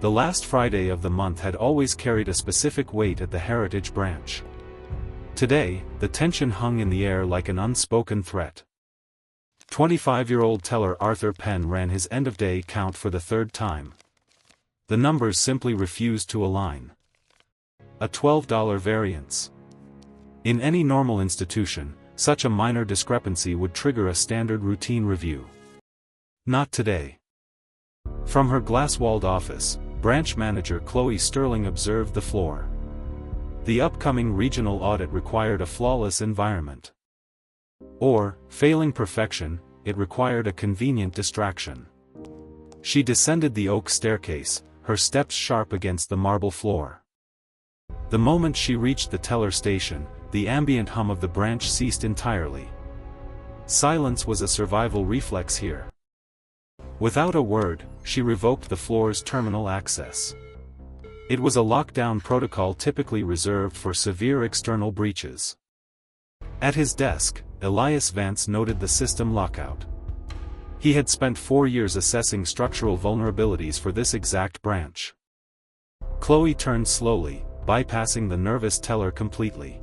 The last Friday of the month had always carried a specific weight at the Heritage branch. Today, the tension hung in the air like an unspoken threat. 25-year-old teller Arthur Penn ran his end-of-day count for the third time. The numbers simply refused to align. A $12 variance. In any normal institution, such a minor discrepancy would trigger a standard routine review. Not today. From her glass-walled office, branch manager Chloe Sterling observed the floor. The upcoming regional audit required a flawless environment. Or, failing perfection, it required a convenient distraction. She descended the oak staircase, her steps sharp against the marble floor. The moment she reached the teller station, the ambient hum of the branch ceased entirely. Silence was a survival reflex here. Without a word, she revoked the floor's terminal access. It was a lockdown protocol typically reserved for severe external breaches. At his desk, Elias Vance noted the system lockout. He had spent 4 years assessing structural vulnerabilities for this exact branch. Chloe turned slowly, bypassing the nervous teller completely.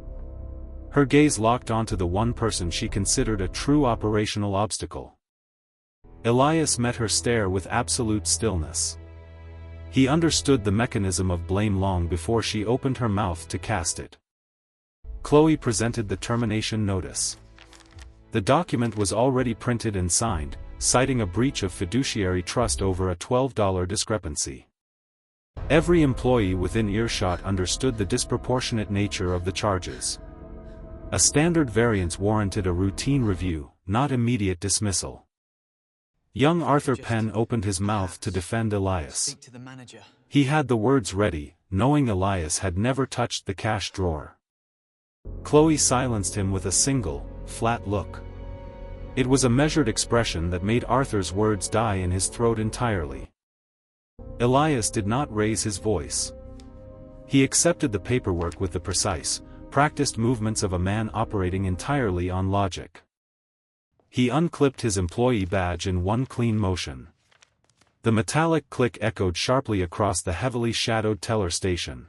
Her gaze locked onto the one person she considered a true operational obstacle. Elias met her stare with absolute stillness. He understood the mechanism of blame long before she opened her mouth to cast it. Chloe presented the termination notice. The document was already printed and signed, citing a breach of fiduciary trust over a $12 discrepancy. Every employee within earshot understood the disproportionate nature of the charges. A standard variance warranted a routine review, not immediate dismissal. Young Arthur Penn opened his mouth to defend Elias. He had the words ready, knowing Elias had never touched the cash drawer. Chloe silenced him with a single, flat look. It was a measured expression that made Arthur's words die in his throat entirely. Elias did not raise his voice. He accepted the paperwork with the precise, practiced movements of a man operating entirely on logic. He unclipped his employee badge in one clean motion. The metallic click echoed sharply across the heavily shadowed teller station.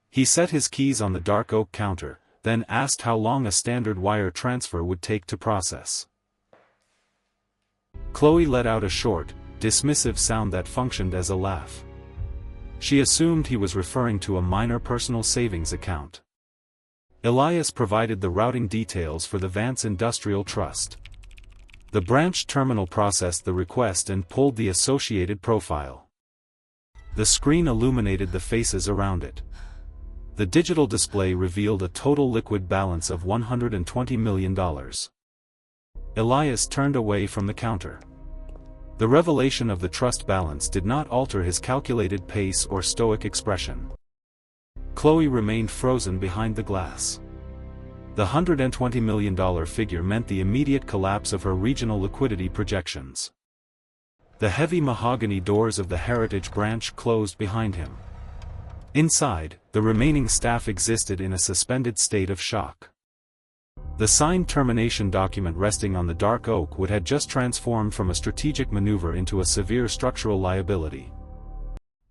He set his keys on the dark oak counter, then asked how long a standard wire transfer would take to process. Chloe let out a short, dismissive sound that functioned as a laugh. She assumed he was referring to a minor personal savings account. Elias provided the routing details for the Vance Industrial Trust. The branch terminal processed the request and pulled the associated profile. The screen illuminated the faces around it. The digital display revealed a total liquid balance of $120 million. Elias turned away from the counter. The revelation of the trust balance did not alter his calculated pace or stoic expression. Chloe remained frozen behind the glass. The $120 million figure meant the immediate collapse of her regional liquidity projections. The heavy mahogany doors of the Heritage branch closed behind him. Inside, the remaining staff existed in a suspended state of shock. The signed termination document resting on the dark oak wood had just transformed from a strategic maneuver into a severe structural liability.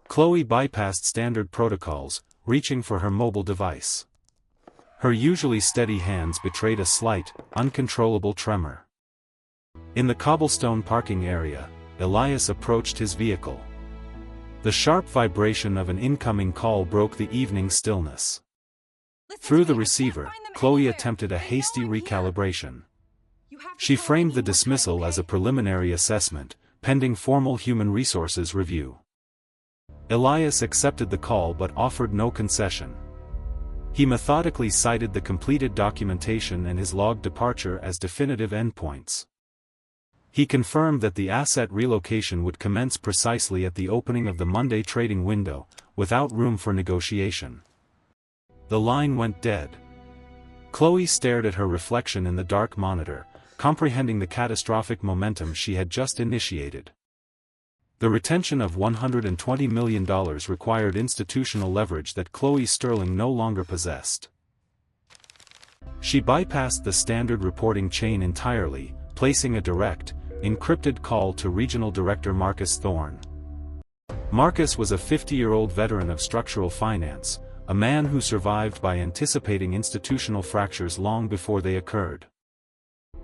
Chloe bypassed standard protocols, reaching for her mobile device. Her usually steady hands betrayed a slight, uncontrollable tremor. In the cobblestone parking area, Elias approached his vehicle. The sharp vibration of an incoming call broke the evening stillness. Through the receiver, Chloe attempted a hasty recalibration. She framed the dismissal as a preliminary assessment, pending formal human resources review. Elias accepted the call but offered no concession. He methodically cited the completed documentation and his logged departure as definitive endpoints. He confirmed that the asset relocation would commence precisely at the opening of the Monday trading window, without room for negotiation. The line went dead. Chloe stared at her reflection in the dark monitor, comprehending the catastrophic momentum she had just initiated. The retention of $120 million required institutional leverage that Chloe Sterling no longer possessed. She bypassed the standard reporting chain entirely, placing a direct, encrypted call to Regional Director Marcus Thorne. Marcus was a 50-year-old veteran of structural finance, a man who survived by anticipating institutional fractures long before they occurred.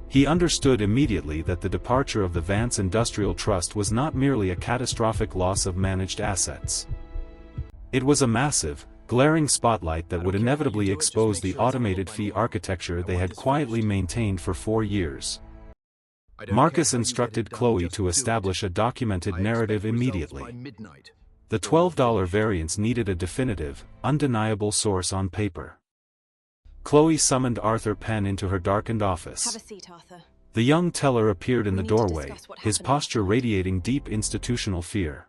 He understood immediately that the departure of the Vance Industrial Trust was not merely a catastrophic loss of managed assets. It was a massive, glaring spotlight that would inevitably expose the automated fee architecture they had quietly maintained for 4 years. Marcus instructed Chloe to establish a documented narrative immediately. The $12 variance needed a definitive, undeniable source on paper. Chloe summoned Arthur Penn into her darkened office. Have a seat, Arthur. The young teller appeared in the doorway, his posture radiating deep institutional fear.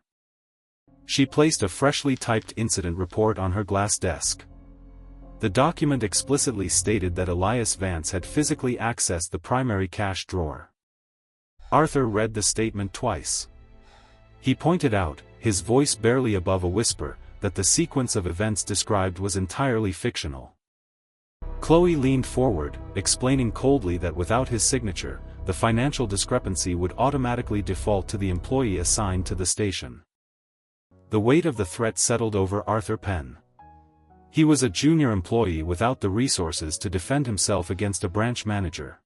She placed a freshly typed incident report on her glass desk. The document explicitly stated that Elias Vance had physically accessed the primary cash drawer. Arthur read the statement twice. He pointed out, his voice barely above a whisper, that the sequence of events described was entirely fictional. Chloe leaned forward, explaining coldly that without his signature, the financial discrepancy would automatically default to the employee assigned to the station. The weight of the threat settled over Arthur Penn. He was a junior employee without the resources to defend himself against a branch manager.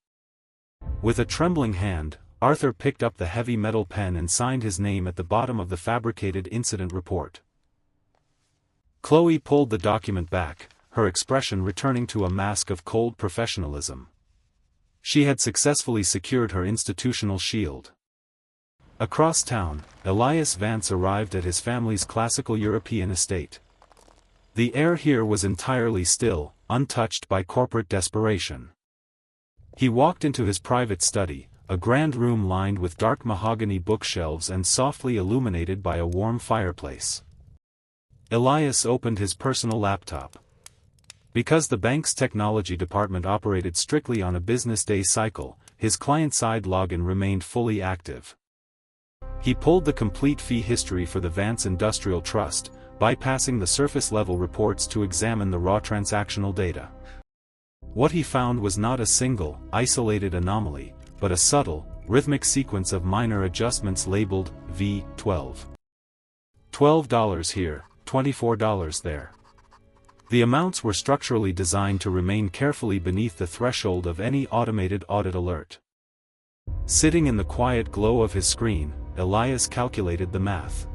With a trembling hand, Arthur picked up the heavy metal pen and signed his name at the bottom of the fabricated incident report. Chloe pulled the document back, her expression returning to a mask of cold professionalism. She had successfully secured her institutional shield. Across town, Elias Vance arrived at his family's classical European estate. The air here was entirely still, untouched by corporate desperation. He walked into his private study, a grand room lined with dark mahogany bookshelves and softly illuminated by a warm fireplace. Elias opened his personal laptop. Because the bank's technology department operated strictly on a business day cycle, his client-side login remained fully active. He pulled the complete fee history for the Vance Industrial Trust, bypassing the surface-level reports to examine the raw transactional data. What he found was not a single, isolated anomaly, but a subtle, rhythmic sequence of minor adjustments labeled V12. $12 here, $24 there. The amounts were structurally designed to remain carefully beneath the threshold of any automated audit alert. Sitting in the quiet glow of his screen, Elias calculated the math.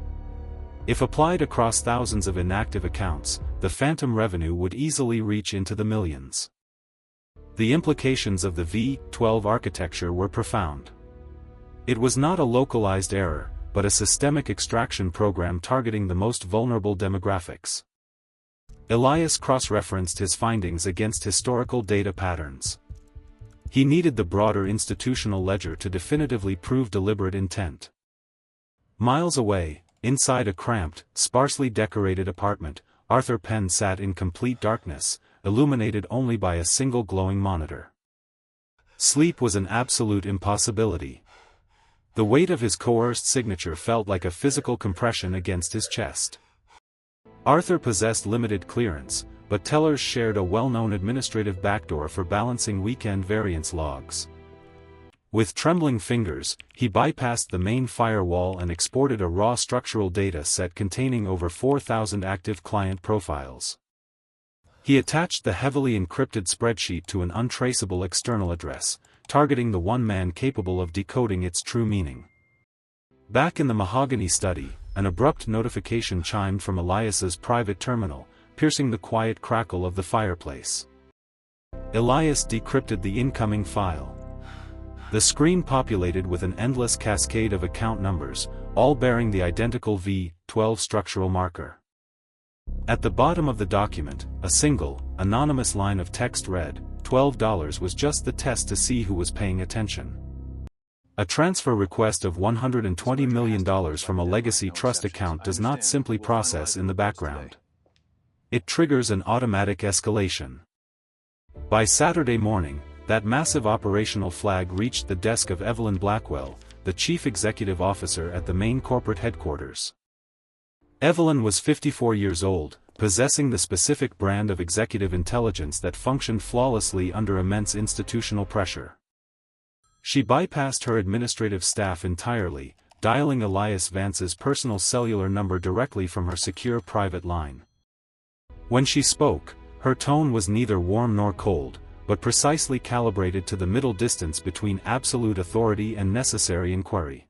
If applied across thousands of inactive accounts, the phantom revenue would easily reach into the millions. The implications of the V12 architecture were profound. It was not a localized error, but a systemic extraction program targeting the most vulnerable demographics. Elias cross-referenced his findings against historical data patterns. He needed the broader institutional ledger to definitively prove deliberate intent. Miles away, inside a cramped, sparsely decorated apartment, Arthur Penn sat in complete darkness, illuminated only by a single glowing monitor. Sleep was an absolute impossibility. The weight of his coerced signature felt like a physical compression against his chest. Arthur possessed limited clearance, but tellers shared a well-known administrative backdoor for balancing weekend variance logs. With trembling fingers, he bypassed the main firewall and exported a raw structural data set containing over 4,000 active client profiles. He attached the heavily encrypted spreadsheet to an untraceable external address, targeting the one man capable of decoding its true meaning. Back in the mahogany study, an abrupt notification chimed from Elias's private terminal, piercing the quiet crackle of the fireplace. Elias decrypted the incoming file. The screen populated with an endless cascade of account numbers, all bearing the identical V12 structural marker. At the bottom of the document, a single, anonymous line of text read, $12 was just the test to see who was paying attention. A transfer request of $120 million from a legacy trust account does not simply process in the background. It triggers an automatic escalation. By Saturday morning, that massive operational flag reached the desk of Evelyn Blackwell, the chief executive officer at the main corporate headquarters. Evelyn was 54 years old, possessing the specific brand of executive intelligence that functioned flawlessly under immense institutional pressure. She bypassed her administrative staff entirely, dialing Elias Vance's personal cellular number directly from her secure private line. When she spoke, her tone was neither warm nor cold, but precisely calibrated to the middle distance between absolute authority and necessary inquiry.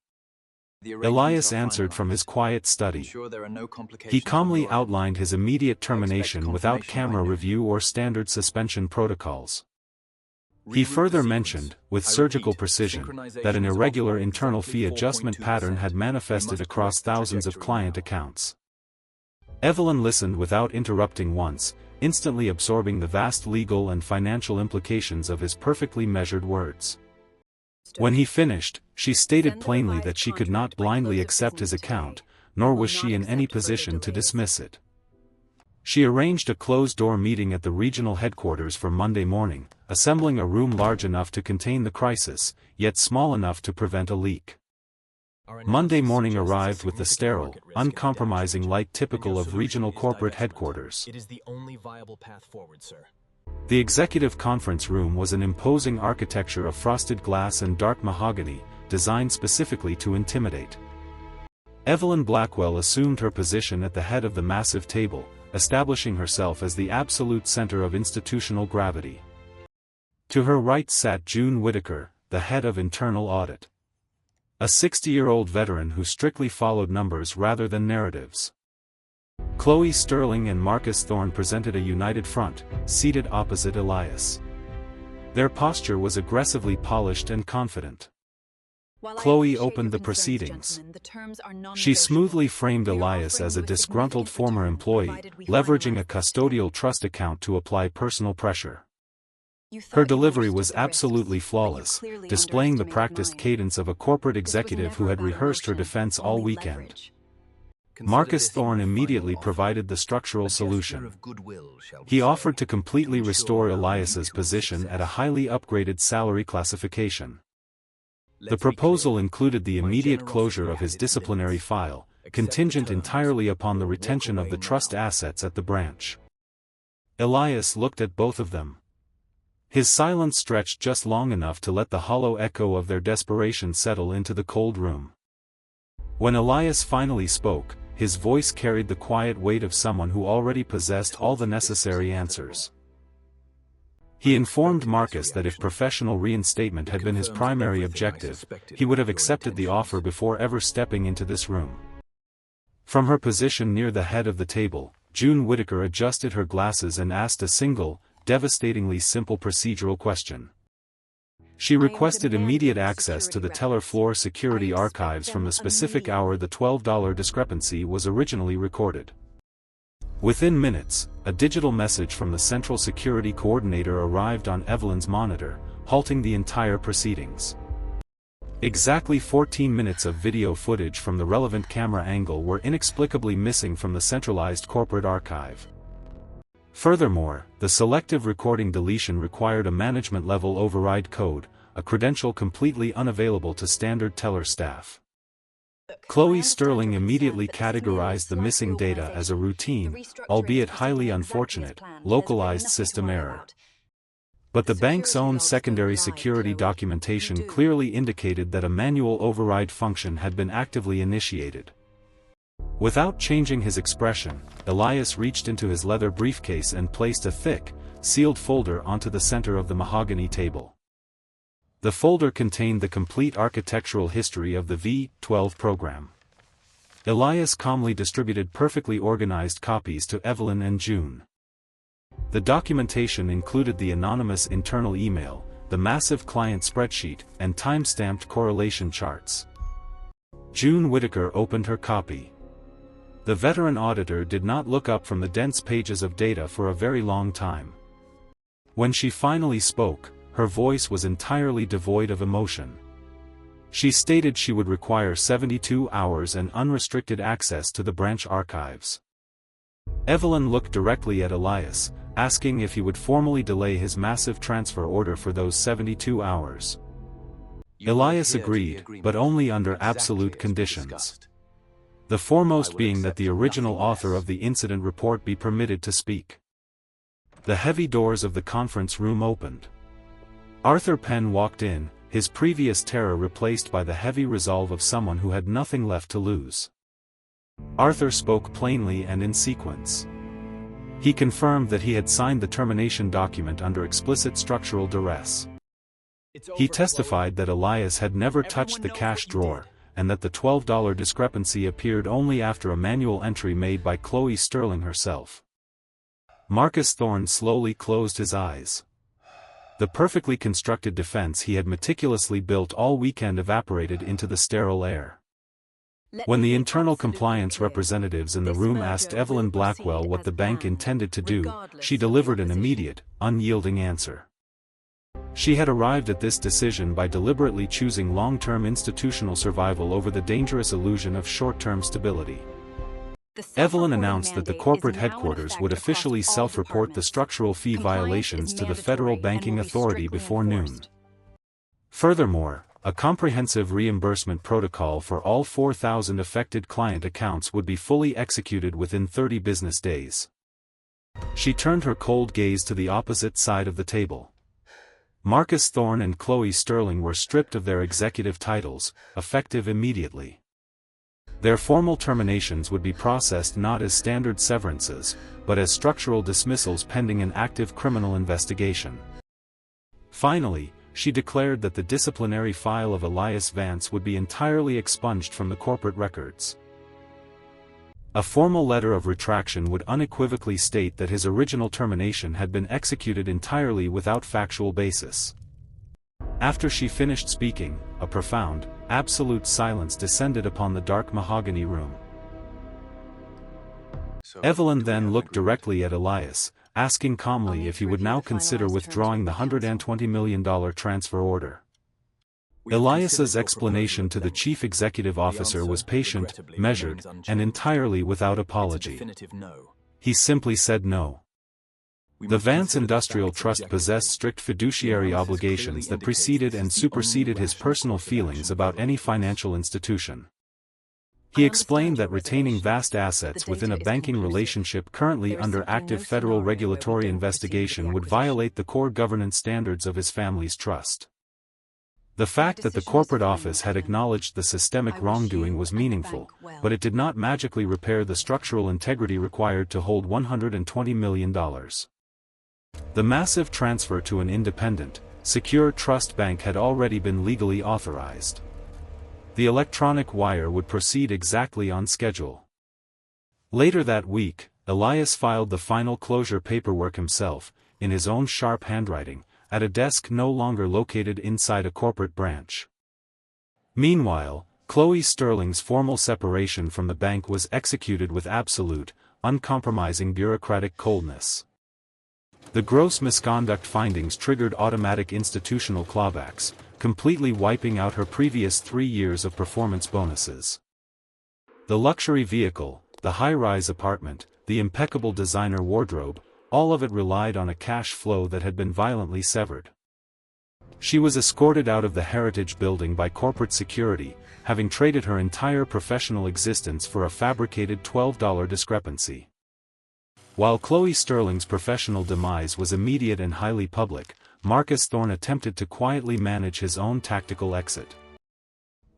Elias answered from his quiet study. He calmly outlined his immediate termination without camera review or standard suspension protocols. He further mentioned, with surgical precision, that an irregular internal fee adjustment pattern had manifested across thousands of client accounts. Evelyn listened without interrupting once, instantly absorbing the vast legal and financial implications of his perfectly measured words. When he finished, she stated plainly that she could not blindly accept his account, nor was she in any position to dismiss it. She arranged a closed-door meeting at the regional headquarters for Monday morning, assembling a room large enough to contain the crisis, yet small enough to prevent a leak. Monday morning arrived with the sterile, uncompromising light typical of regional corporate headquarters. It is the only viable path forward, sir. The executive conference room was an imposing architecture of frosted glass and dark mahogany, designed specifically to intimidate. Evelyn Blackwell assumed her position at the head of the massive table, establishing herself as the absolute center of institutional gravity. To her right sat June Whittaker, the head of internal audit. A 60-year-old veteran who strictly followed numbers rather than narratives. Chloe Sterling and Marcus Thorne presented a united front, seated opposite Elias. Their posture was aggressively polished and confident. Chloe opened the proceedings. She smoothly framed Elias as a disgruntled former employee, leveraging a custodial trust account to apply personal pressure. Her delivery was absolutely flawless, displaying the practiced cadence of a corporate executive who had rehearsed her defense all weekend. Marcus Thorne immediately provided the structural solution. He offered to completely restore Elias's position at a highly upgraded salary classification. The proposal included the immediate closure of his disciplinary file, contingent entirely upon the retention of the trust assets at the branch. Elias looked at both of them. His silence stretched just long enough to let the hollow echo of their desperation settle into the cold room. When Elias finally spoke, his voice carried the quiet weight of someone who already possessed all the necessary answers. He informed Marcus that if professional reinstatement had been his primary objective, he would have accepted the offer before ever stepping into this room. From her position near the head of the table, June Whittaker adjusted her glasses and asked a single, devastatingly simple procedural question. She requested immediate access to the teller floor security archives from the specific hour the $12 discrepancy was originally recorded. Within minutes, a digital message from the Central Security Coordinator arrived on Evelyn's monitor, halting the entire proceedings. Exactly 14 minutes of video footage from the relevant camera angle were inexplicably missing from the centralized corporate archive. Furthermore, the selective recording deletion required a management-level override code, a credential completely unavailable to standard teller staff. Chloe Sterling immediately categorized the missing data as a routine, albeit highly unfortunate, localized system error. But the bank's own secondary security documentation clearly indicated that a manual override function had been actively initiated. Without changing his expression, Elias reached into his leather briefcase and placed a thick, sealed folder onto the center of the mahogany table. The folder contained the complete architectural history of the V12 program. Elias calmly distributed perfectly organized copies to Evelyn and June. The documentation included the anonymous internal email, the massive client spreadsheet, and time-stamped correlation charts. June Whittaker opened her copy. The veteran auditor did not look up from the dense pages of data for a very long time. When she finally spoke, her voice was entirely devoid of emotion. She stated she would require 72 hours and unrestricted access to the branch archives. Evelyn looked directly at Elias, asking if he would formally delay his massive transfer order for those 72 hours. Elias agreed, but only under absolute conditions. The foremost being that the original author of the incident report be permitted to speak. The heavy doors of the conference room opened. Arthur Penn walked in, his previous terror replaced by the heavy resolve of someone who had nothing left to lose. Arthur spoke plainly and in sequence. He confirmed that he had signed the termination document under explicit structural duress. He testified that Elias had never touched the cash drawer, and that the $12 discrepancy appeared only after a manual entry made by Chloe Sterling herself. Marcus Thorne slowly closed his eyes. The perfectly constructed defense he had meticulously built all weekend evaporated into the sterile air. When the internal compliance representatives in the room asked Evelyn Blackwell what the bank intended to do, she delivered an immediate, unyielding answer. She had arrived at this decision by deliberately choosing long-term institutional survival over the dangerous illusion of short-term stability. Evelyn announced that the corporate headquarters would officially self-report the structural fee violations to the Federal Banking Authority before noon. Furthermore, a comprehensive reimbursement protocol for all 4,000 affected client accounts would be fully executed within 30 business days. She turned her cold gaze to the opposite side of the table. Marcus Thorne and Chloe Sterling were stripped of their executive titles, effective immediately. Their formal terminations would be processed not as standard severances, but as structural dismissals pending an active criminal investigation. Finally, she declared that the disciplinary file of Elias Vance would be entirely expunged from the corporate records. A formal letter of retraction would unequivocally state that his original termination had been executed entirely without factual basis. After she finished speaking, a profound, absolute silence descended upon the dark mahogany room. Evelyn then looked directly at Elias, asking calmly if he would now consider withdrawing the $120 million transfer order. Elias's explanation to the chief executive officer was patient, measured, and entirely without apology. He simply said no. The Vance Industrial Trust possessed strict fiduciary obligations that preceded and superseded his personal feelings about any financial institution. He explained that retaining vast assets within a banking relationship currently under active federal regulatory investigation would violate the core governance standards of his family's trust. The fact that the corporate office had acknowledged the systemic wrongdoing was meaningful, but it did not magically repair the structural integrity required to hold $120 million. The massive transfer to an independent, secure trust bank had already been legally authorized. The electronic wire would proceed exactly on schedule. Later that week, Elias filed the final closure paperwork himself, in his own sharp handwriting, at a desk no longer located inside a corporate branch. Meanwhile, Chloe Sterling's formal separation from the bank was executed with absolute, uncompromising bureaucratic coldness. The gross misconduct findings triggered automatic institutional clawbacks, completely wiping out her previous 3 years of performance bonuses. The luxury vehicle, the high-rise apartment, the impeccable designer wardrobe, all of it relied on a cash flow that had been violently severed. She was escorted out of the Heritage Building by corporate security, having traded her entire professional existence for a fabricated $12 discrepancy. While Chloe Sterling's professional demise was immediate and highly public, Marcus Thorne attempted to quietly manage his own tactical exit.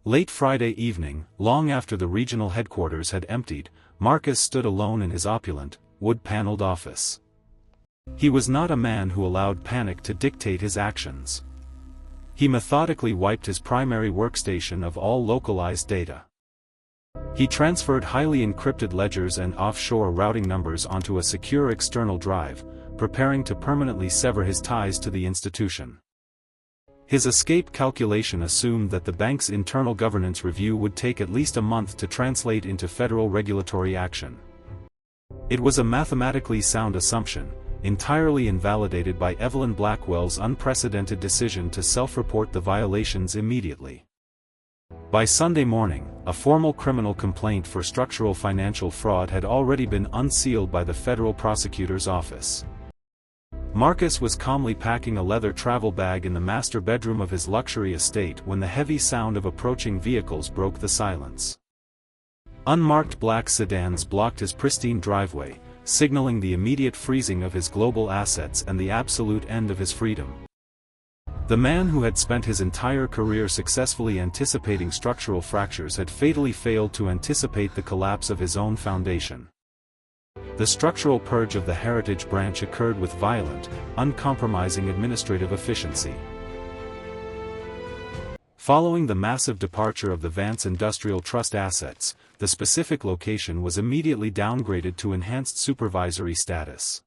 Late Friday evening, long after the regional headquarters had emptied, Marcus stood alone in his opulent, wood-paneled office. He was not a man who allowed panic to dictate his actions. He methodically wiped his primary workstation of all localized data. He transferred highly encrypted ledgers and offshore routing numbers onto a secure external drive, preparing to permanently sever his ties to the institution. His escape calculation assumed that the bank's internal governance review would take at least a month to translate into federal regulatory action. It was a mathematically sound assumption, entirely invalidated by Evelyn Blackwell's unprecedented decision to self-report the violations immediately. By Sunday morning, a formal criminal complaint for structural financial fraud had already been unsealed by the federal prosecutor's office. Marcus was calmly packing a leather travel bag in the master bedroom of his luxury estate when the heavy sound of approaching vehicles broke the silence. Unmarked black sedans blocked his pristine driveway, signaling the immediate freezing of his global assets and the absolute end of his freedom. The man who had spent his entire career successfully anticipating structural fractures had fatally failed to anticipate the collapse of his own foundation. The structural purge of the heritage branch occurred with violent, uncompromising administrative efficiency. Following the massive departure of the Vance Industrial Trust assets, the specific location was immediately downgraded to enhanced supervisory status.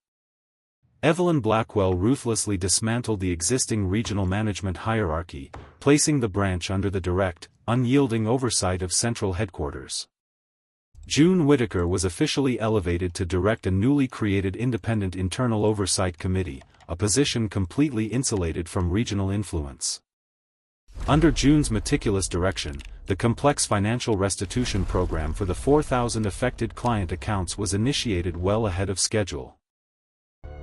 Evelyn Blackwell ruthlessly dismantled the existing regional management hierarchy, placing the branch under the direct, unyielding oversight of central headquarters. June Whitaker was officially elevated to direct a newly created Independent Internal Oversight Committee, a position completely insulated from regional influence. Under June's meticulous direction, the complex financial restitution program for the 4,000 affected client accounts was initiated well ahead of schedule.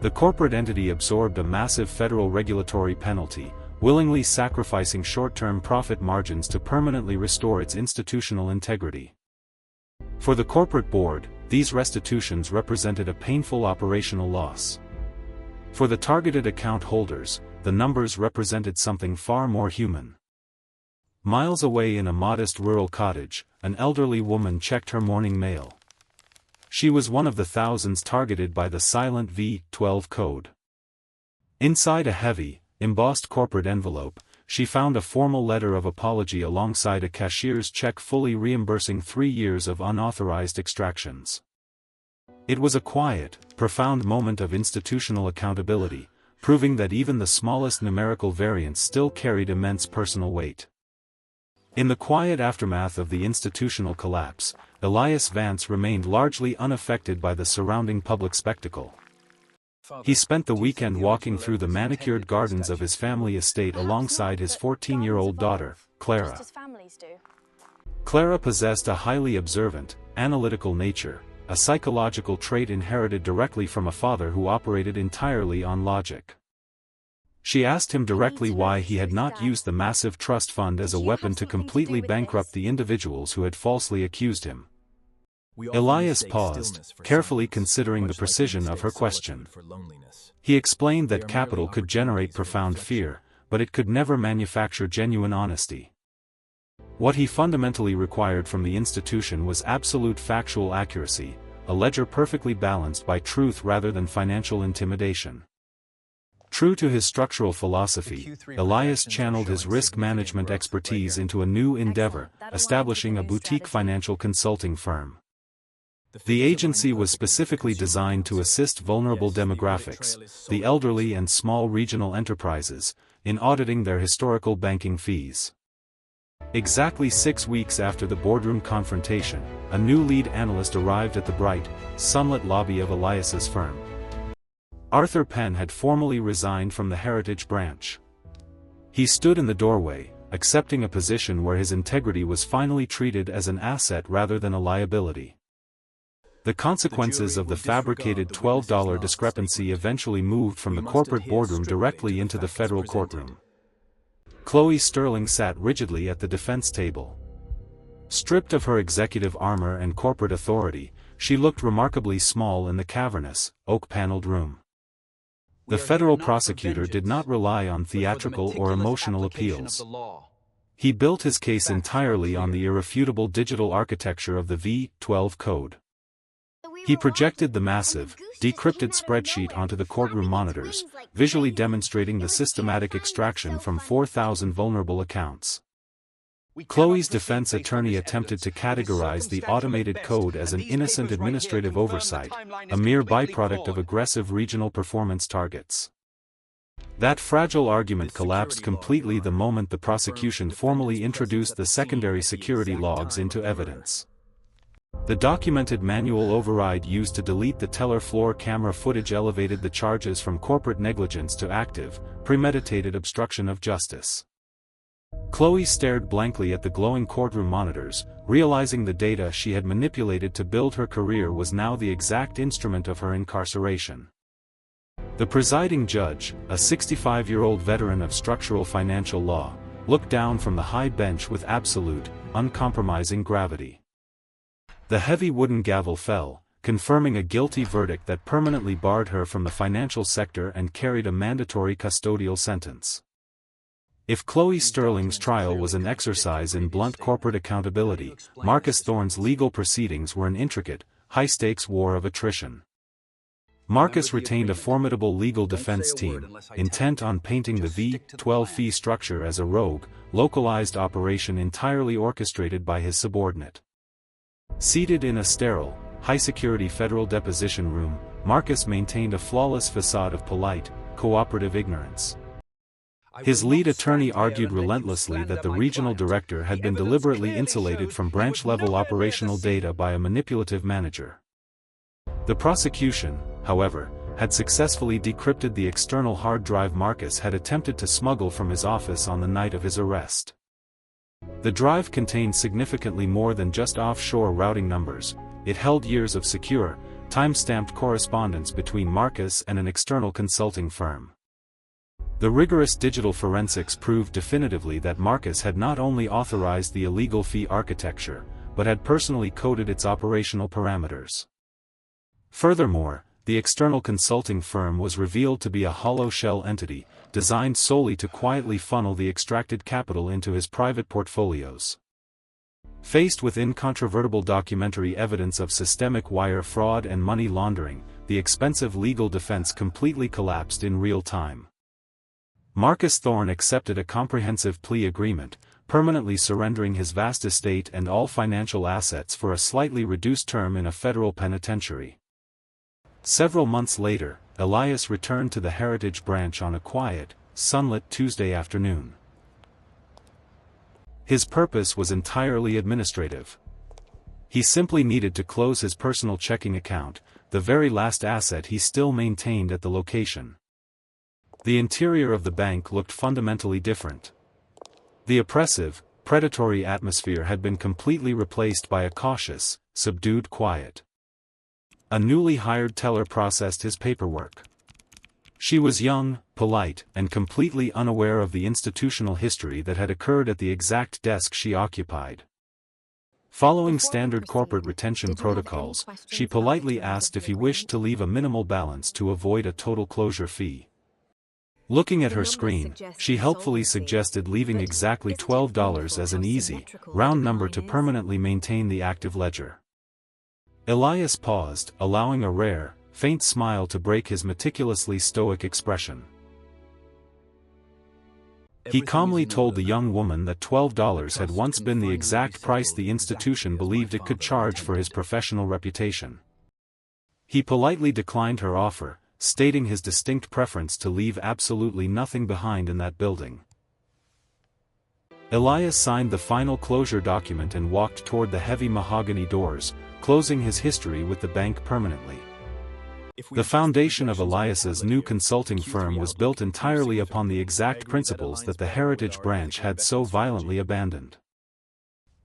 The corporate entity absorbed a massive federal regulatory penalty, willingly sacrificing short-term profit margins to permanently restore its institutional integrity. For the corporate board, these restitutions represented a painful operational loss. For the targeted account holders, the numbers represented something far more human. Miles away in a modest rural cottage, an elderly woman checked her morning mail. She was one of the thousands targeted by the silent V12 code. Inside a heavy, embossed corporate envelope, she found a formal letter of apology alongside a cashier's check fully reimbursing 3 years of unauthorized extractions. It was a quiet, profound moment of institutional accountability, proving that even the smallest numerical variance still carried immense personal weight. In the quiet aftermath of the institutional collapse, Elias Vance remained largely unaffected by the surrounding public spectacle. He spent the weekend walking through the manicured gardens of his family estate alongside his 14-year-old daughter, Clara. Clara possessed a highly observant, analytical nature, a psychological trait inherited directly from a father who operated entirely on logic. She asked him directly why he had not used the massive trust fund as a weapon to completely bankrupt the individuals who had falsely accused him. Elias paused, carefully considering the precision of her question. He explained that capital could generate profound fear, but it could never manufacture genuine honesty. What he fundamentally required from the institution was absolute factual accuracy, a ledger perfectly balanced by truth rather than financial intimidation. True to his structural philosophy, Elias channeled his risk management expertise into a new endeavor, establishing a boutique financial consulting firm. The agency was specifically designed to assist vulnerable demographics, the elderly and small regional enterprises, in auditing their historical banking fees. Exactly 6 weeks after the boardroom confrontation, a new lead analyst arrived at the bright, sunlit lobby of Elias's firm. Arthur Penn had formally resigned from the Heritage branch. He stood in the doorway, accepting a position where his integrity was finally treated as an asset rather than a liability. The consequences of the fabricated $12 discrepancy eventually moved from the corporate boardroom directly into the federal courtroom. Chloe Sterling sat rigidly at the defense table. Stripped of her executive armor and corporate authority, she looked remarkably small in the cavernous, oak-paneled room. The federal prosecutor did not rely on theatrical or emotional appeals. He built his case entirely on the irrefutable digital architecture of the V12 code. He projected the massive, decrypted spreadsheet onto the courtroom monitors, visually demonstrating the systematic extraction from 4,000 vulnerable accounts. Chloe's defense attorney attempted to categorize the automated code as an innocent administrative oversight, a mere byproduct of aggressive regional performance targets. That fragile argument collapsed completely the moment the prosecution formally introduced the secondary security logs into evidence. The documented manual override used to delete the teller floor camera footage elevated the charges from corporate negligence to active, premeditated obstruction of justice. Chloe stared blankly at the glowing courtroom monitors, realizing the data she had manipulated to build her career was now the exact instrument of her incarceration. The presiding judge, a 65-year-old veteran of structural financial law, looked down from the high bench with absolute, uncompromising gravity. The heavy wooden gavel fell, confirming a guilty verdict that permanently barred her from the financial sector and carried a mandatory custodial sentence. If Chloe Sterling's trial was an exercise in blunt corporate accountability, Marcus Thorne's legal proceedings were an intricate, high-stakes war of attrition. Marcus retained a formidable legal defense team, intent on painting the V12 fee structure as a rogue, localized operation entirely orchestrated by his subordinate. Seated in a sterile, high-security federal deposition room, Marcus maintained a flawless facade of polite, cooperative ignorance. His lead attorney argued relentlessly that the regional director had been deliberately insulated from branch-level operational data by a manipulative manager. The prosecution, however, had successfully decrypted the external hard drive Marcus had attempted to smuggle from his office on the night of his arrest. The drive contained significantly more than just offshore routing numbers. It held years of secure, time-stamped correspondence between Marcus and an external consulting firm. The rigorous digital forensics proved definitively that Marcus had not only authorized the illegal fee architecture, but had personally coded its operational parameters. Furthermore, the external consulting firm was revealed to be a hollow shell entity, designed solely to quietly funnel the extracted capital into his private portfolios. Faced with incontrovertible documentary evidence of systemic wire fraud and money laundering, the expensive legal defense completely collapsed in real time. Marcus Thorne accepted a comprehensive plea agreement, permanently surrendering his vast estate and all financial assets for a slightly reduced term in a federal penitentiary. Several months later, Elias returned to the Heritage Branch on a quiet, sunlit Tuesday afternoon. His purpose was entirely administrative. He simply needed to close his personal checking account, the very last asset he still maintained at the location. The interior of the bank looked fundamentally different. The oppressive, predatory atmosphere had been completely replaced by a cautious, subdued quiet. A newly hired teller processed his paperwork. She was young, polite, and completely unaware of the institutional history that had occurred at the exact desk she occupied. Following standard corporate retention protocols, she politely asked if he wished to leave a minimal balance to avoid a total closure fee. Looking at her screen, she helpfully suggested leaving exactly $12 as an easy, round number to permanently maintain the active ledger. Elias paused, allowing a rare, faint smile to break his meticulously stoic expression. He calmly told the young woman that $12 had once been the exact price the institution believed it could charge for his professional reputation. He politely declined her offer, stating his distinct preference to leave absolutely nothing behind in that building. Elias signed the final closure document and walked toward the heavy mahogany doors, closing his history with the bank permanently. The foundation of Elias's new consulting firm was built entirely upon the exact principles that the Heritage Branch had so violently abandoned.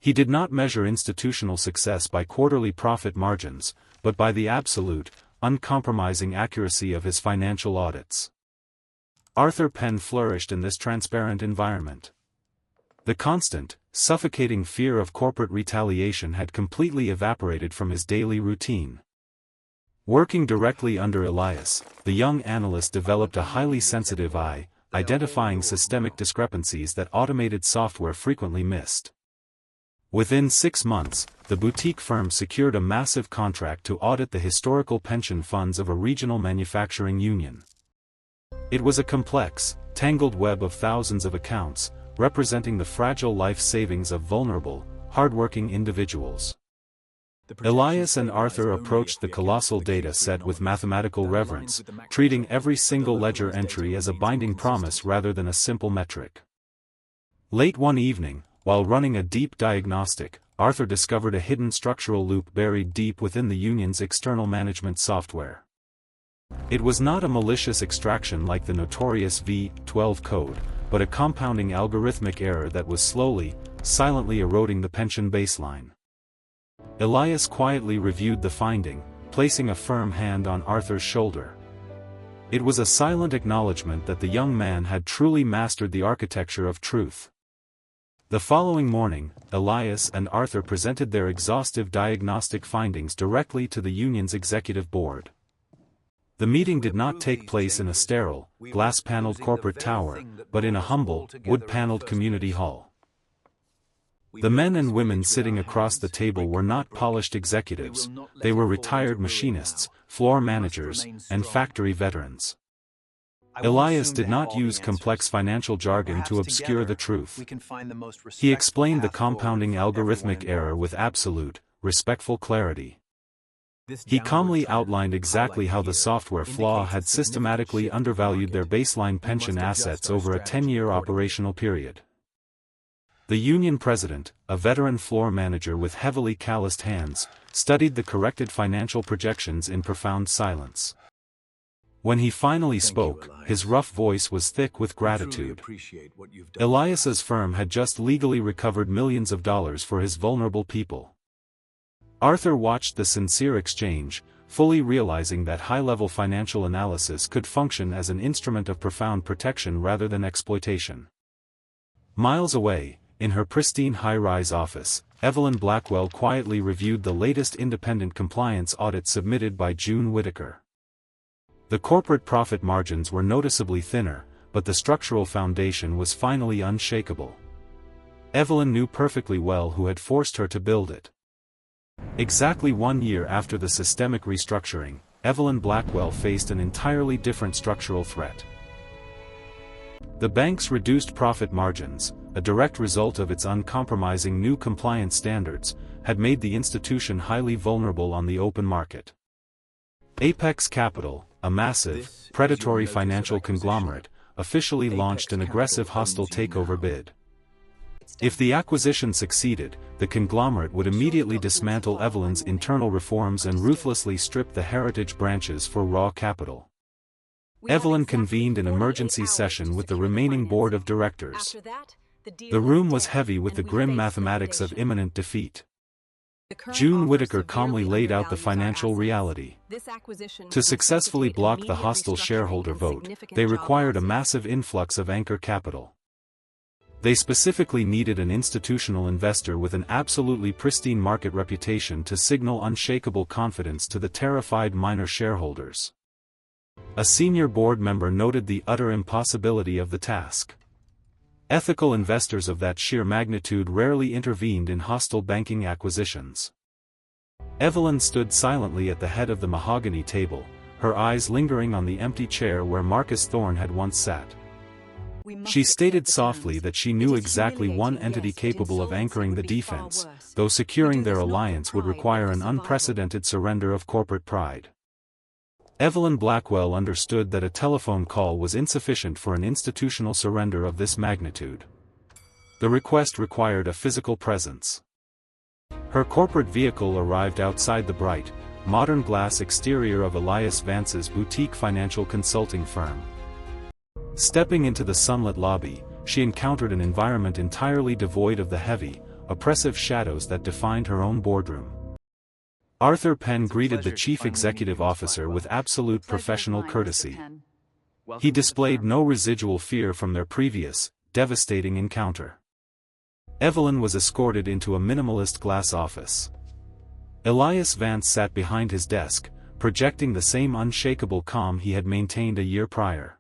He did not measure institutional success by quarterly profit margins, but by the absolute, uncompromising accuracy of his financial audits. Arthur Penn flourished in this transparent environment. The constant, suffocating fear of corporate retaliation had completely evaporated from his daily routine. Working directly under Elias, the young analyst developed a highly sensitive eye, identifying systemic discrepancies that automated software frequently missed. Within 6 months, the boutique firm secured a massive contract to audit the historical pension funds of a regional manufacturing union. It was a complex, tangled web of thousands of accounts, representing the fragile life savings of vulnerable, hardworking individuals. Elias and Arthur approached the colossal data set with mathematical reverence, treating every single ledger entry as a binding promise rather than a simple metric. Late one evening, while running a deep diagnostic, Arthur discovered a hidden structural loop buried deep within the union's external management software. It was not a malicious extraction like the notorious V12 code, but a compounding algorithmic error that was slowly, silently eroding the pension baseline. Elias quietly reviewed the finding, placing a firm hand on Arthur's shoulder. It was a silent acknowledgement that the young man had truly mastered the architecture of truth. The following morning, Elias and Arthur presented their exhaustive diagnostic findings directly to the union's executive board. The meeting did not take place in a sterile, glass-paneled corporate tower, but in a humble, wood-paneled community hall. The men and women sitting across the table were not polished executives, they were retired machinists, floor managers, and factory veterans. Elias did not use complex financial jargon to obscure the truth. He explained the compounding algorithmic error with absolute, respectful clarity. He calmly outlined exactly how the software flaw had systematically undervalued their baseline pension assets over a 10-year operational period. The union president, a veteran floor manager with heavily calloused hands, studied the corrected financial projections in profound silence. When he finally spoke, his rough voice was thick with gratitude. Elias's firm had just legally recovered millions of dollars for his vulnerable people. Arthur watched the sincere exchange, fully realizing that high-level financial analysis could function as an instrument of profound protection rather than exploitation. Miles away, in her pristine high-rise office, Evelyn Blackwell quietly reviewed the latest independent compliance audit submitted by June Whitaker. The corporate profit margins were noticeably thinner, but the structural foundation was finally unshakable. Evelyn knew perfectly well who had forced her to build it. Exactly 1 year after the systemic restructuring, Evelyn Blackwell faced an entirely different structural threat. The bank's reduced profit margins, a direct result of its uncompromising new compliance standards, had made the institution highly vulnerable on the open market. Apex Capital, a massive, predatory financial conglomerate, officially launched an aggressive hostile takeover bid. If the acquisition succeeded, the conglomerate would immediately dismantle Evelyn's internal reforms and ruthlessly strip the heritage branches for raw capital. Evelyn convened an emergency session with the remaining board of directors. The room was heavy with the grim mathematics of imminent defeat. June Whitaker calmly laid out the financial reality. To successfully block the hostile shareholder vote, they required a massive influx of anchor capital. They specifically needed an institutional investor with an absolutely pristine market reputation to signal unshakable confidence to the terrified minor shareholders. A senior board member noted the utter impossibility of the task. Ethical investors of that sheer magnitude rarely intervened in hostile banking acquisitions. Evelyn stood silently at the head of the mahogany table, her eyes lingering on the empty chair where Marcus Thorne had once sat. She stated softly that she knew exactly one entity capable of anchoring the defense, though securing their alliance would require an unprecedented surrender of corporate pride. Evelyn Blackwell understood that a telephone call was insufficient for an institutional surrender of this magnitude. The request required a physical presence. Her corporate vehicle arrived outside the bright, modern glass exterior of Elias Vance's boutique financial consulting firm. Stepping into the sunlit lobby, she encountered an environment entirely devoid of the heavy, oppressive shadows that defined her own boardroom. Arthur Penn greeted the chief executive officer with absolute professional courtesy. He displayed no residual fear from their previous, devastating encounter. Evelyn was escorted into a minimalist glass office. Elias Vance sat behind his desk, projecting the same unshakable calm he had maintained a year prior.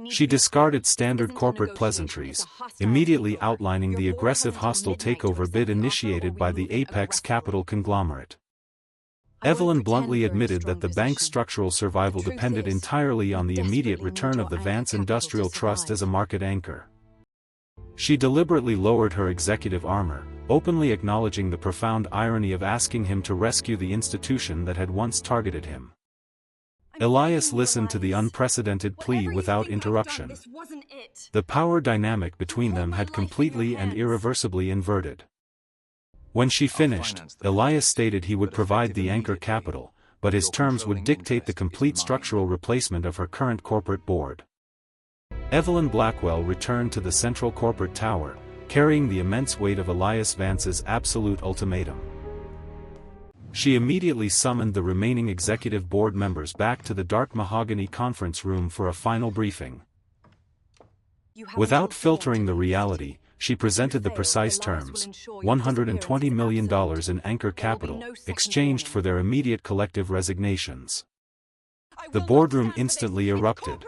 She discarded standard corporate pleasantries, immediately outlining the aggressive hostile takeover bid initiated by the Apex Capital conglomerate. Evelyn bluntly admitted that the bank's structural survival depended entirely on the immediate return of the Vance Industrial Trust as a market anchor. She deliberately lowered her executive armor, openly acknowledging the profound irony of asking him to rescue the institution that had once targeted him. Elias listened to the unprecedented plea without interruption. The power dynamic between them had completely and irreversibly inverted. When she finished, Elias stated he would provide the anchor capital, but his terms would dictate the complete structural replacement of her current corporate board. Evelyn Blackwell returned to the central corporate tower, carrying the immense weight of Elias Vance's absolute ultimatum. She immediately summoned the remaining executive board members back to the dark mahogany conference room for a final briefing. Without filtering the reality, she presented the precise terms: $120 million in anchor capital, exchanged for their immediate collective resignations. The boardroom instantly erupted.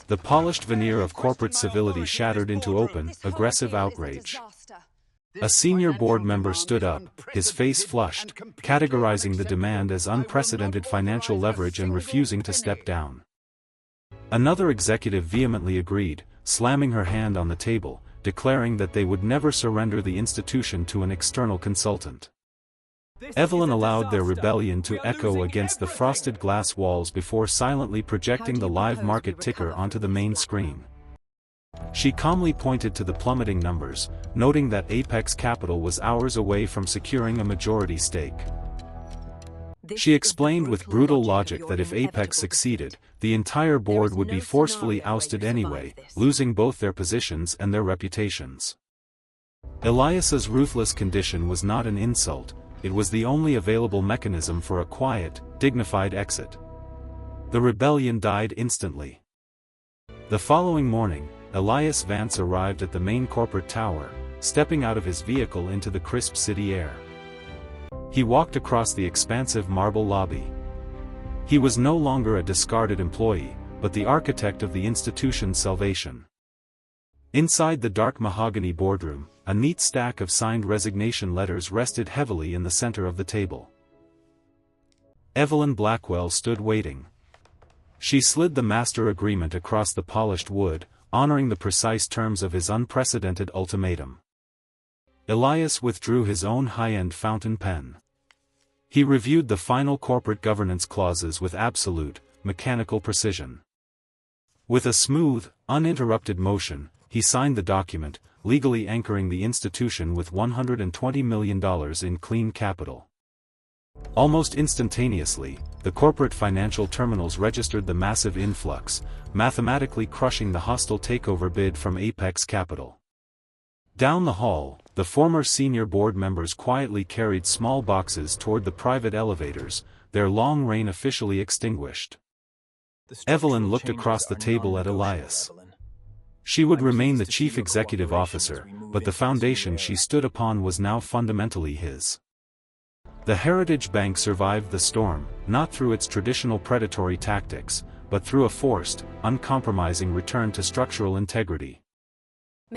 The polished veneer of corporate civility shattered into open, aggressive outrage. A senior board member stood up, his face flushed, categorizing the demand as unprecedented financial leverage and refusing to step down. Another executive vehemently agreed, slamming her hand on the table, declaring that they would never surrender the institution to an external consultant. Evelyn allowed their rebellion to echo against the frosted glass walls before silently projecting the live market ticker onto the main screen. She calmly pointed to the plummeting numbers, noting that Apex Capital was hours away from securing a majority stake. She explained with brutal logic that if Apex succeeded, the entire board would be forcefully ousted anyway, losing both their positions and their reputations. Elias's ruthless condition was not an insult, it was the only available mechanism for a quiet, dignified exit. The rebellion died instantly. The following morning, Elias Vance arrived at the main corporate tower, stepping out of his vehicle into the crisp city air. He walked across the expansive marble lobby. He was no longer a discarded employee, but the architect of the institution's salvation. Inside the dark mahogany boardroom, a neat stack of signed resignation letters rested heavily in the center of the table. Evelyn Blackwell stood waiting. She slid the master agreement across the polished wood, honoring the precise terms of his unprecedented ultimatum. Elias withdrew his own high-end fountain pen. He reviewed the final corporate governance clauses with absolute, mechanical precision. With a smooth, uninterrupted motion, he signed the document, legally anchoring the institution with $120 million in clean capital. Almost instantaneously, the corporate financial terminals registered the massive influx, mathematically crushing the hostile takeover bid from Apex Capital. Down the hall, the former senior board members quietly carried small boxes toward the private elevators, their long reign officially extinguished. Evelyn looked across the table at Elias. She would remain the chief executive officer, but the foundation she stood upon was now fundamentally his. The Heritage Bank survived the storm, not through its traditional predatory tactics, but through a forced, uncompromising return to structural integrity.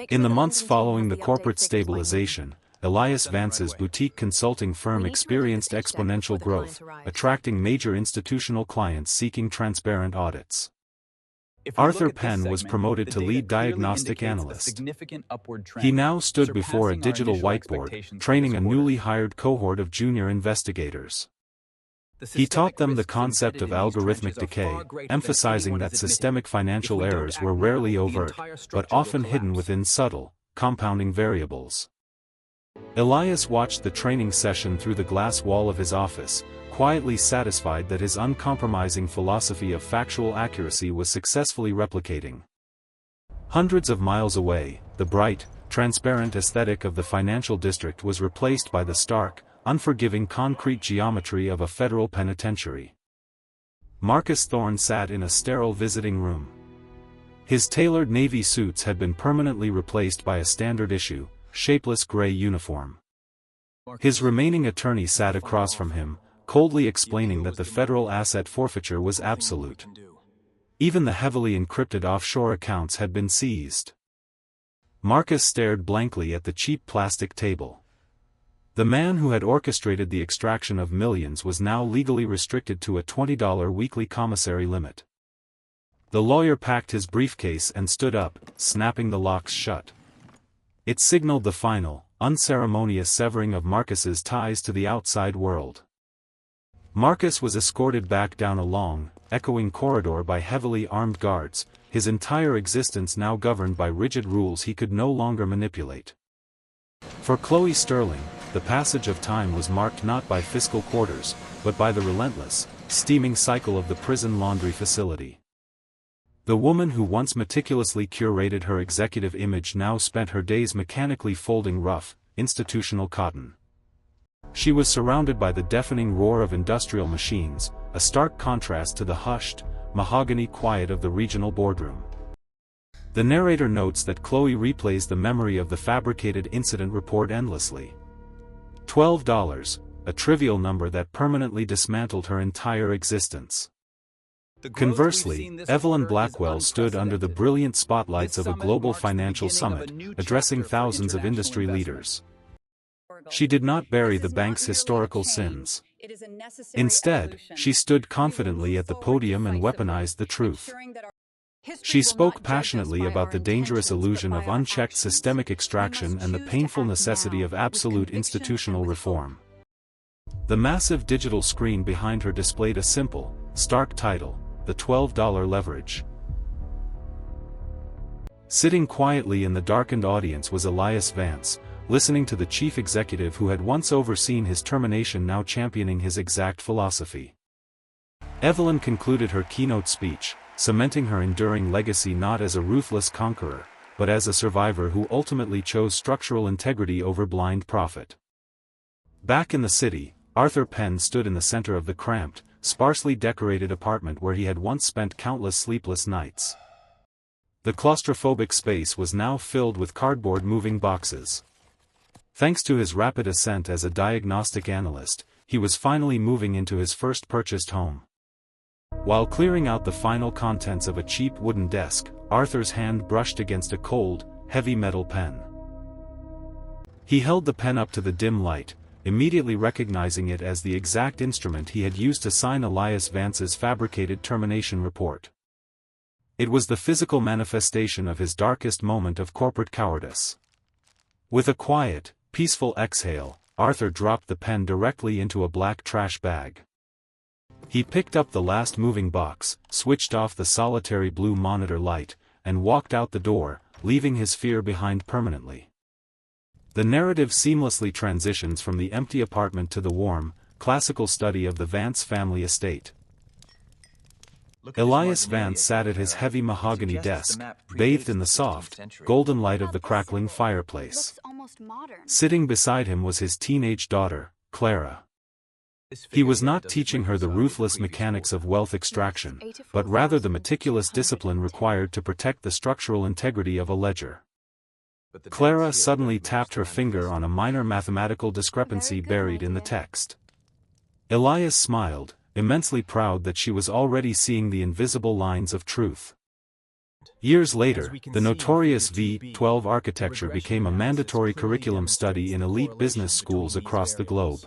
In the months following the corporate stabilization, Elias Vance's boutique consulting firm experienced exponential growth, attracting major institutional clients seeking transparent audits. Arthur Penn was promoted to lead diagnostic analyst. He now stood before a digital whiteboard, training a newly hired cohort of junior investigators. He taught them the concept of algorithmic decay, emphasizing that systemic financial errors were rarely overt, but often hidden within subtle, compounding variables. Elias watched the training session through the glass wall of his office, quietly satisfied that his uncompromising philosophy of factual accuracy was successfully replicating. Hundreds of miles away, the bright, transparent aesthetic of the financial district was replaced by the stark, unforgiving concrete geometry of a federal penitentiary. Marcus Thorne sat in a sterile visiting room. His tailored navy suits had been permanently replaced by a standard-issue, shapeless gray uniform. His remaining attorney sat across from him, coldly explaining that the federal asset forfeiture was absolute. Even the heavily encrypted offshore accounts had been seized. Marcus stared blankly at the cheap plastic table. The man who had orchestrated the extraction of millions was now legally restricted to a $20 weekly commissary limit. The lawyer packed his briefcase and stood up, snapping the locks shut. It signaled the final, unceremonious severing of Marcus's ties to the outside world. Marcus was escorted back down a long, echoing corridor by heavily armed guards, his entire existence now governed by rigid rules he could no longer manipulate. For Chloe Sterling, the passage of time was marked not by fiscal quarters, but by the relentless, steaming cycle of the prison laundry facility. The woman who once meticulously curated her executive image now spent her days mechanically folding rough, institutional cotton. She was surrounded by the deafening roar of industrial machines, a stark contrast to the hushed, mahogany quiet of the regional boardroom. The narrator notes that Chloe replays the memory of the fabricated incident report endlessly. $12, a trivial number that permanently dismantled her entire existence. Conversely, Evelyn Blackwell stood under the brilliant spotlights of a global financial summit, addressing thousands of industry leaders. She did not bury the bank's historical sins. Instead, she stood confidently at the podium and weaponized the truth. She spoke passionately about the dangerous illusion of unchecked systemic extraction and the painful necessity of absolute institutional reform. The massive digital screen behind her displayed a simple, stark title: The $12 Leverage. Sitting quietly in the darkened audience was Elias Vance, listening to the chief executive who had once overseen his termination now championing his exact philosophy. Evelyn concluded her keynote speech, cementing her enduring legacy not as a ruthless conqueror, but as a survivor who ultimately chose structural integrity over blind profit. Back in the city, Arthur Penn stood in the center of the cramped, sparsely decorated apartment where he had once spent countless sleepless nights. The claustrophobic space was now filled with cardboard moving boxes. Thanks to his rapid ascent as a diagnostic analyst, he was finally moving into his first purchased home. While clearing out the final contents of a cheap wooden desk, Arthur's hand brushed against a cold, heavy metal pen. He held the pen up to the dim light, immediately recognizing it as the exact instrument he had used to sign Elias Vance's fabricated termination report. It was the physical manifestation of his darkest moment of corporate cowardice. With a quiet, peaceful exhale, Arthur dropped the pen directly into a black trash bag. He picked up the last moving box, switched off the solitary blue monitor light, and walked out the door, leaving his fear behind permanently. The narrative seamlessly transitions from the empty apartment to the warm, classical study of the Vance family estate. Elias Vance sat at his heavy mahogany desk, bathed in the soft, golden light of the crackling fireplace. Sitting beside him was his teenage daughter, Clara. He was not teaching her the ruthless mechanics of wealth extraction, but rather the meticulous discipline required to protect the structural integrity of a ledger. Clara suddenly tapped her finger on a minor mathematical discrepancy buried in the text. Elias smiled, immensely proud that she was already seeing the invisible lines of truth. Years later, the notorious V12 architecture became a mandatory curriculum study in elite business schools across the globe.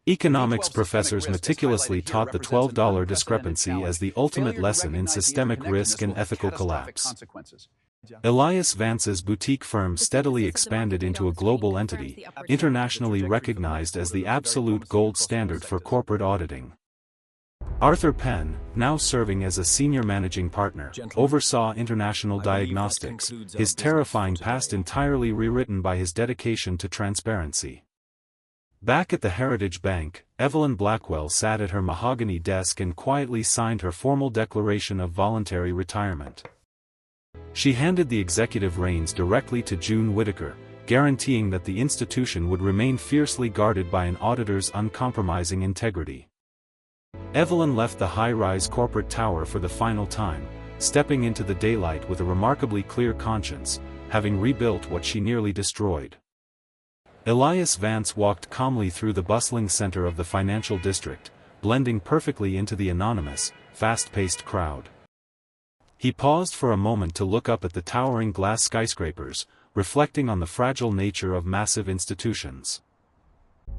Economics professors meticulously taught the $12 discrepancy as the ultimate lesson in systemic risk and ethical collapse. Elias Vance's boutique firm steadily expanded into a global entity, internationally recognized as the absolute gold standard for corporate auditing. Arthur Penn, now serving as a senior managing partner, oversaw international diagnostics, his terrifying past entirely rewritten by his dedication to transparency. Back at the Heritage Bank, Evelyn Blackwell sat at her mahogany desk and quietly signed her formal declaration of voluntary retirement. She handed the executive reins directly to June Whitaker, guaranteeing that the institution would remain fiercely guarded by an auditor's uncompromising integrity. Evelyn left the high-rise corporate tower for the final time, stepping into the daylight with a remarkably clear conscience, having rebuilt what she nearly destroyed. Elias Vance walked calmly through the bustling center of the financial district, blending perfectly into the anonymous, fast-paced crowd. He paused for a moment to look up at the towering glass skyscrapers, reflecting on the fragile nature of massive institutions.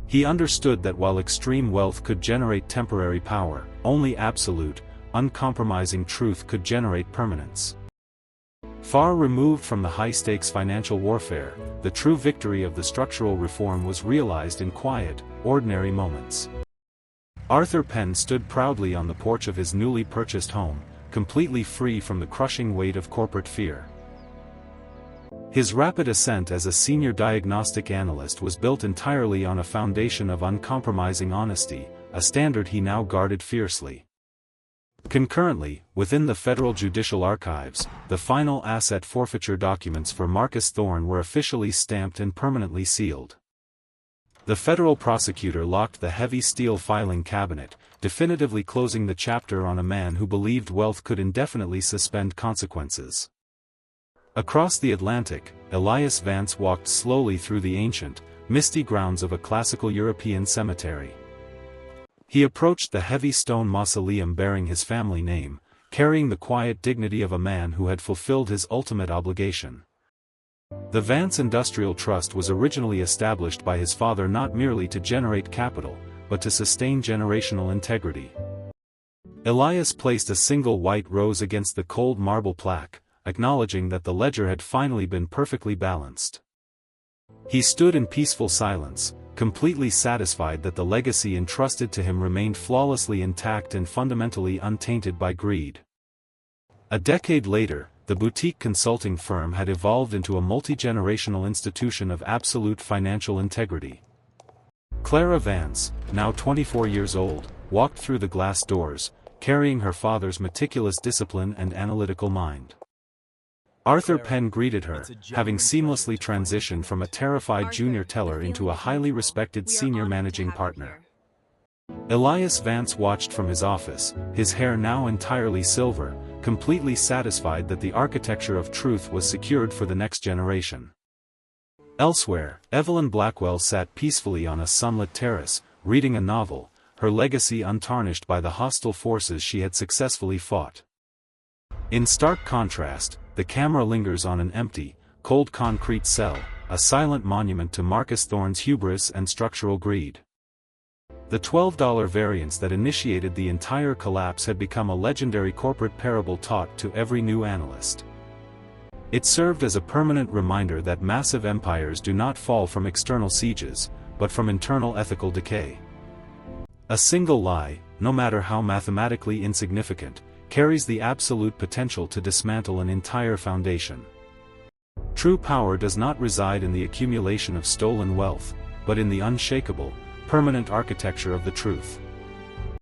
He understood that while extreme wealth could generate temporary power, only absolute, uncompromising truth could generate permanence. Far removed from the high-stakes financial warfare, the true victory of the structural reform was realized in quiet, ordinary moments. Arthur Penn stood proudly on the porch of his newly purchased home, completely free from the crushing weight of corporate fear. His rapid ascent as a senior diagnostic analyst was built entirely on a foundation of uncompromising honesty, a standard he now guarded fiercely. Concurrently, within the Federal Judicial Archives, the final asset forfeiture documents for Marcus Thorne were officially stamped and permanently sealed. The federal prosecutor locked the heavy steel filing cabinet, definitively closing the chapter on a man who believed wealth could indefinitely suspend consequences. Across the Atlantic, Elias Vance walked slowly through the ancient, misty grounds of a classical European cemetery. He approached the heavy stone mausoleum bearing his family name, carrying the quiet dignity of a man who had fulfilled his ultimate obligation. The Vance Industrial Trust was originally established by his father not merely to generate capital, but to sustain generational integrity. Elias placed a single white rose against the cold marble plaque, acknowledging that the ledger had finally been perfectly balanced. He stood in peaceful silence, completely satisfied that the legacy entrusted to him remained flawlessly intact and fundamentally untainted by greed. A decade later, the boutique consulting firm had evolved into a multi-generational institution of absolute financial integrity. Clara Vance, now 24 years old, walked through the glass doors, carrying her father's meticulous discipline and analytical mind. Arthur Penn greeted her, having seamlessly transitioned from a terrified junior teller into a highly respected senior managing partner. Elias Vance watched from his office, his hair now entirely silver, completely satisfied that the architecture of truth was secured for the next generation. Elsewhere, Evelyn Blackwell sat peacefully on a sunlit terrace, reading a novel, her legacy untarnished by the hostile forces she had successfully fought. In stark contrast, the camera lingers on an empty, cold concrete cell, a silent monument to Marcus Thorne's hubris and structural greed. The $12 variance that initiated the entire collapse had become a legendary corporate parable taught to every new analyst. It served as a permanent reminder that massive empires do not fall from external sieges, but from internal ethical decay. A single lie, no matter how mathematically insignificant, carries the absolute potential to dismantle an entire foundation. True power does not reside in the accumulation of stolen wealth, but in the unshakable, permanent architecture of the truth.